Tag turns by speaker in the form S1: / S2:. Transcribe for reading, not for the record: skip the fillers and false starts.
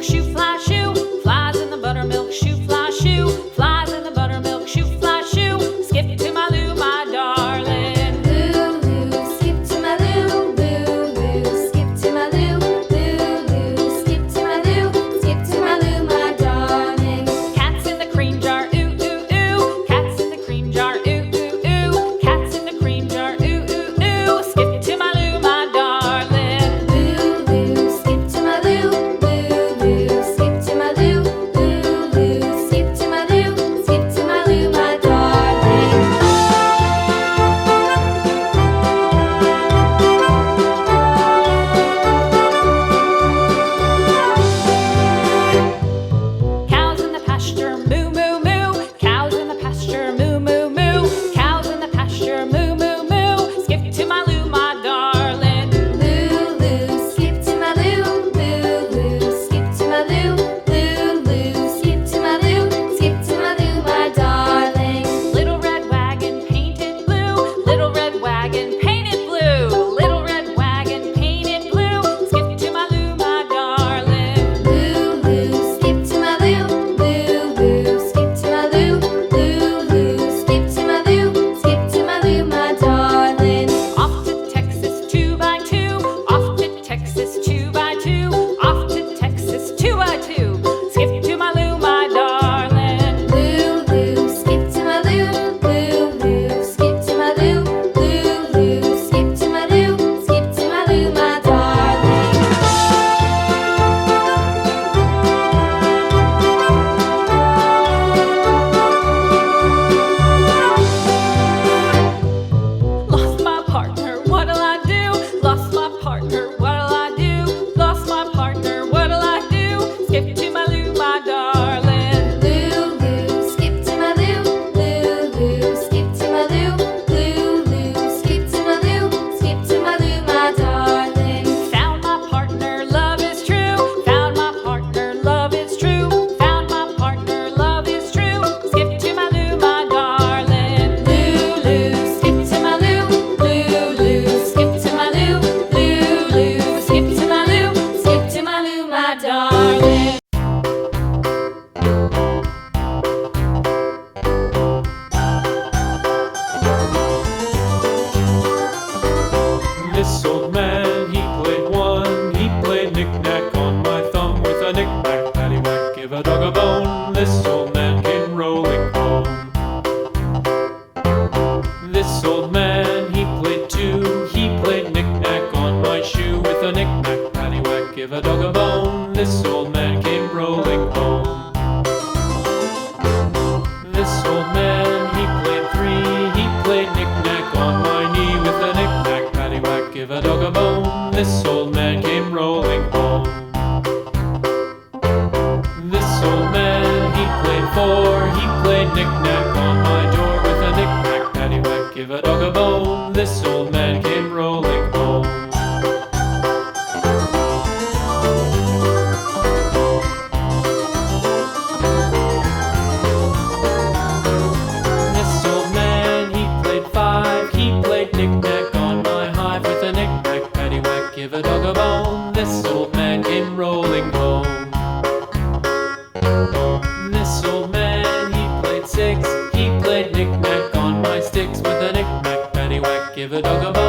S1: buttermilk shoe, fly shoe. Flies in the buttermilk shoe, fly shoe. Flies in the buttermilk shoe, fly shoe. Skip to my Lou, my darling.
S2: Lou, Lou, skip to my Lou. Lou, Lou, skip to my Lou. Lou, Lou, skip to my Lou. Skip to my Lou, my darling.
S1: Cats in the cream jar, ooh, ooh, ooh. Cats in the cream jar, ooh, ooh, ooh. Cats in the cream jar, ooh, ooh, ooh. Skip to my Lou, my darling.
S2: Lou, Lou, skip to my Lou. Lou, Lou, skip to my Lou. Lou, Lou, skip to my Lou. Skip to my Lou, my darling.
S1: Cows in the pasture, moo, moo, moo. Cows in the pasture, moo, moo, moo. Cows in the pasture, moo, moo, moo. Skip to my Lou, my darling.
S2: Lou, Lou, skip to my Lou. Lou, Lou, skip to my Lou. Lou, Lou, skip to my Lou. Skip to my Lou, my darling.
S1: Little red wagon painted blue. Little red wagon painted blue. Little red wagon painted blue. Skip to my Lou, my darling.
S2: Lou, Lou, skip to my Lou. Lou, Lou, skip to my Lou. Lou, Lou, skip to my Lou. Skip to my Lou, my darling.
S1: Off to Texas 2x2. Off to Texas 2x2. Off to Texas 2x2. Skip to my Lou, my darling.
S2: Lou, Lou, skip to my Lou. Lou, Lou, skip to my Lou. Lou, Lou, skip to my Lou. Skip to my Lou, my darling.
S1: Lost my partner, what'll I do? Lost my partner, what'll I do? Lost my partner, what'll I do? Skip to my Lou, my darling.
S2: Lou, Lou, skip to my Lou. Lou, Lou, skip to my Lou. Lou, Lou, skip to my Lou. Skip to my Lou, my darling.
S1: Found my partner, love is true. Found my partner, love is true. Found my partner, love is true. Skip to my Lou, my darling.
S2: Lou, Lou, skip to my Lou. Lou, Lou, skip to my Lou. Lou, Lou, skip to my Lou. Skip to my Lou, my darling.
S3: This old man, he played one. He played knick-knack on my thumb with a knick-knack, paddywhack, give a dog a bone. This old man came rolling home. This old man, he played two. He played knick-knack on my shoe with a knick-knack, paddywhack, give a dog a bone. This old man came rolling home. This old man, he played three. He played knick-knack on my knee with a knick-knack, paddywhack, give a dog a bone. This old man came rolling home. This old man, he played four. He played knick-knack on my door with a knick-knack, paddywhack, give a dog a bone. This old man came rolling home. This old man, he played five. He played knick-knack on my hive with a knick-knack, paddywhack, give a dog a bone. This old man came rolling home. This old man, he played six. He played knick-knack on my sticks with a knick-knack, paddywhack, give a dog a bone.